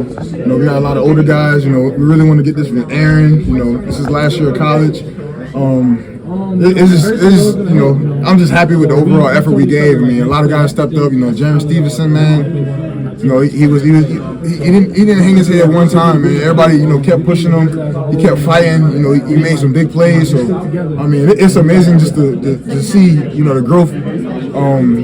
You know, we got a lot of older guys. You know, we really want to get this from Aaron. You know, this is last year of college. You know, I'm just happy with the overall effort we gave. I mean, a lot of guys stepped up. You know, Jaron Stevenson, man. You know, he didn't hang his head one time, man. Everybody, you know, kept pushing him. He kept fighting. You know, he made some big plays. So, I mean, it's amazing just to see, you know, the growth.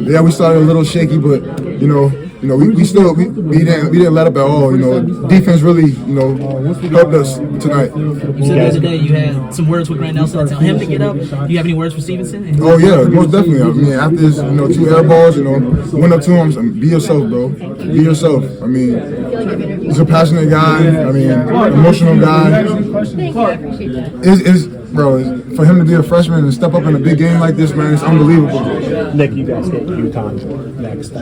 Yeah, we started a little shaky, but you know, we didn't let up at all. You know, defense really, you know, helped us tonight. You said the other day you had some words with Grant Nelson to tell him to get up. Do you have any words for Stevenson? Oh yeah, most definitely. I mean, after this, you know, 2 air balls, you know, went up to him. So, be yourself, bro. Be yourself. I mean, he's a passionate guy. I mean, emotional guy. Bro, for him to be a freshman and step up in a big game like this, man, it's unbelievable. Nick, you guys get UConn next.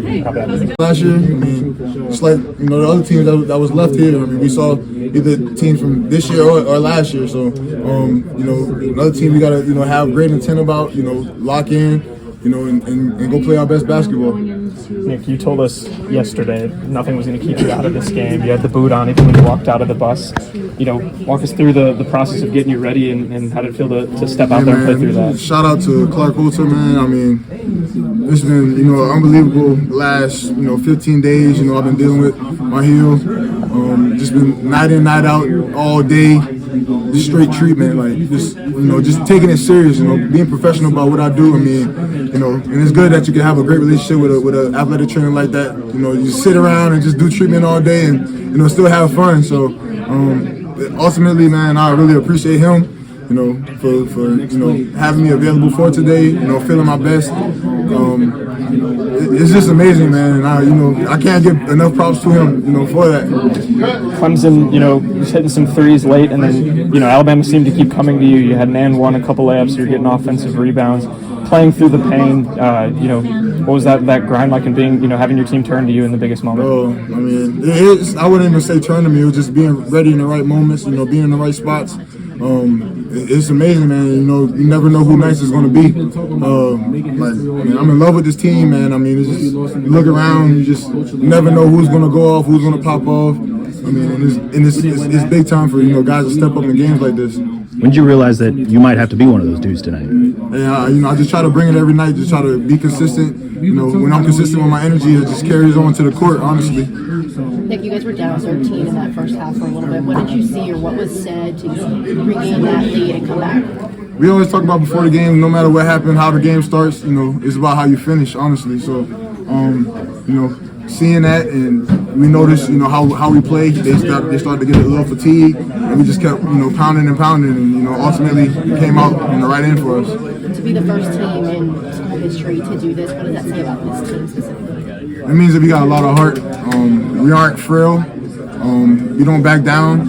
Last year, I mean, it's like, you know, the other teams that was left here. I mean, we saw either teams from this year or last year. So, you know, another team we gotta, you know, have great intent about, you know, lock in, you know, and go play our best basketball. Nick, you told us yesterday nothing was going to keep you out of this game. You had the boot on even when you walked out of the bus. You know, walk us through the process of getting you ready and how did it feel to step out there and play through that? Shout out to Clark Holter, man. I mean, it's been, you know, unbelievable last, you know, 15 days. You know, I've been dealing with my heel. Just been night in, night out, all day. Just straight treatment, like just, you know, just taking it serious, you know, being professional about what I do. I mean, you know, and it's good that you can have a great relationship with an athletic trainer like that. You know, you sit around and just do treatment all day and, you know, still have fun. So ultimately, man, I really appreciate him, you know, for you know, having me available for today, you know, feeling my best. It's just amazing, man, and I can't give enough props to him, you know, for that. Clemson, you know, was hitting some threes late, and then, you know, Alabama seemed to keep coming to you. You had an and one, a couple layups, you're getting offensive rebounds, playing through the pain. You know, what was that grind like, and being, you know, having your team turn to you in the biggest moment? Oh, I mean, I wouldn't even say turn to me. It was just being ready in the right moments, you know, being in the right spots. It's amazing, man. You know, you never know who next is going to be. I'm in love with this team, man. I mean, it's just, you look around, you never know who's going to go off, who's going to pop off. I mean, it's big time for, you know, guys to step up in games like this. When did you realize that you might have to be one of those dudes tonight? Yeah, you know, I just try to bring it every night, just try to be consistent. You know, when I'm consistent with my energy, it just carries on to the court, honestly. Nick, you guys were down 13 in that first half for a little bit. What did you see or what was said to regain that lead and come back? We always talk about before the game, no matter what happened, how the game starts, you know, it's about how you finish, honestly. So, you know, seeing that, and we noticed, you know, how we play. They started to get a little fatigue, and we just kept, you know, pounding, and you know, ultimately it came out in the right end for us. To be the first team in school history to do this, what does that say about this team specifically? It means that we got a lot of heart. We aren't frail. We don't back down.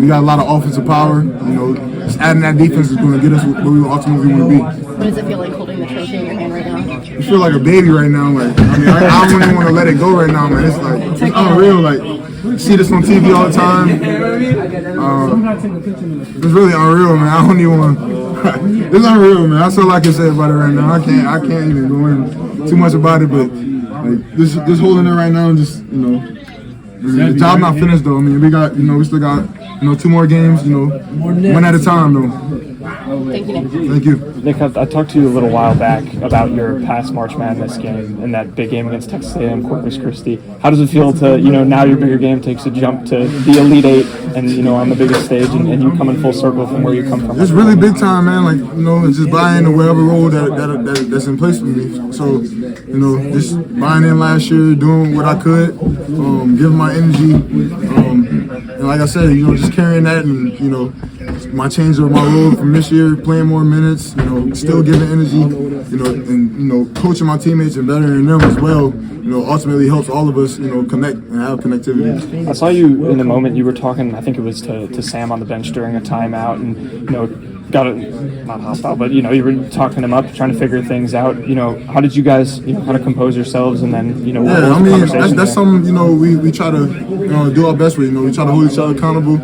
We got a lot of offensive power. You know, just adding that defense is going to get us where we ultimately want to be. What does it feel like holding the trophy in your hand right now? I feel like a baby right now. Like, I mean, I don't even want to let it go right now, man. It's like, it's unreal. Like, you see this on TV all the time. It's really unreal, man. I don't even want to. It's unreal, man. That's all I can say about it right now. I can't even go in too much about it, but like, just holding it right now, and just, you know, the job not finished though. I mean, we still got, you know, 2 more games, you know, one at a time though. Thank you, Nick. Thank you. Nick, I talked to you a little while back about your past March Madness game and that big game against Texas A&M Corpus Christi. How does it feel to, you know, now your bigger game takes a jump to the Elite Eight and, you know, on the biggest stage, and you come in full circle from where you come from? It's really big time, man. Like, you know, it's just buying into whatever role that's in place for me. So, you know, just buying in last year, doing what I could, giving my energy, and like I said, you know, just carrying that, and, you know, my change of my role from this year, playing more minutes, you know, still giving energy, you know, and, you know, coaching my teammates and bettering them as well, you know, ultimately helps all of us, you know, connect and have connectivity. I saw you in the moment you were talking, I think it was to Sam on the bench during a timeout, and, you know, got it, not hostile, but, you know, you were talking him up, trying to figure things out. You know, how did you guys, you know, kind of compose yourselves, and then, you know, what was the conversation that's something, you know, we try to, you know, do our best with. You know, we try to hold each other accountable.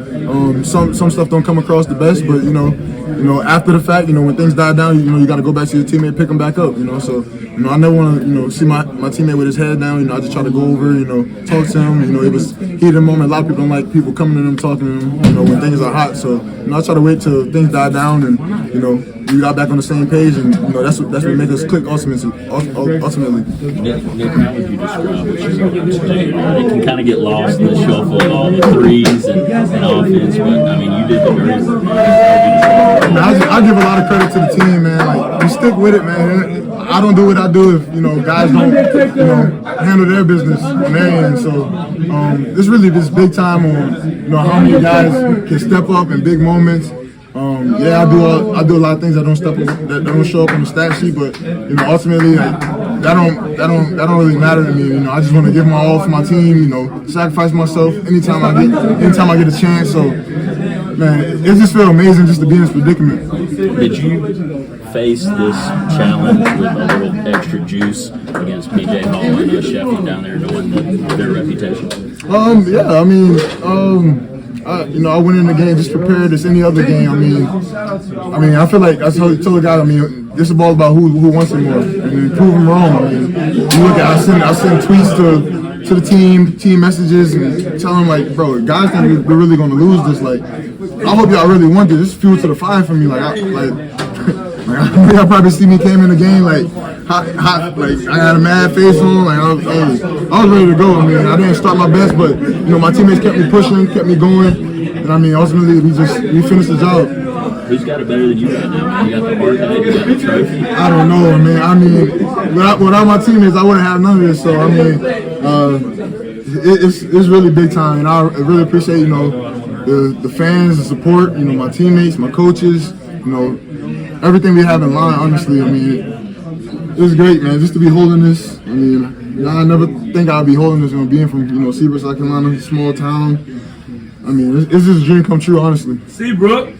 Some stuff don't come across the best, but, you know, after the fact, you know, when things die down, you know, you got to go back to your teammate, pick them back up, you know, so You know, I never want to, see my teammate with his head down. You know, I just try to go over, talk to him. You know, it was heated moment. A lot of people don't like people coming to them, talking to them, when things are hot. So, I try to wait till things die down and, we got back on the same page. And, that's what made us click ultimately. Nick, how would you describe what you're doing today? It can kind of get lost in the shuffle of all the threes and offense, but, I mean, you did the dirty work. I give a lot of credit to the team, man. Like, we stick with it, man. I don't do what I do if, guys don't, handle their business on their end. So, it's really this big time on, how many guys can step up in big moments. I do a lot of things that don't show up on the stat sheet, but, ultimately, like, that don't really matter to me. I just want to give my all for my team, sacrifice myself anytime I get a chance. So, man, it just feels amazing just to be in this predicament. Did you face this challenge with a little extra juice against PJ Hall and Sheffield down there, knowing their reputation? I went in the game just prepared as any other game. I feel like I told the guys, this is all about who wants it more. Prove them wrong. You look at I send tweets to the team messages and tell them like, bro, guys think we're really gonna lose this. Like, I hope y'all really want this. This is fuel to the fire for me. Y'all probably see me came in the game like hot, like I had a mad face on, like I was ready to go. I didn't start my best, but my teammates kept me pushing, kept me going, and ultimately we finished the job. Who's got it better than you right now? You got the market, you got the trophy. I don't know, man. Without my teammates, I wouldn't have none of this. So it's really big time, and I really appreciate the fans, the support, my teammates, my coaches, everything we have in line. Honestly, it was great, man, just to be holding this. I never think I'd be holding this, being from Seabrook, South Carolina, small town. It's just a dream come true, honestly. Seabrook.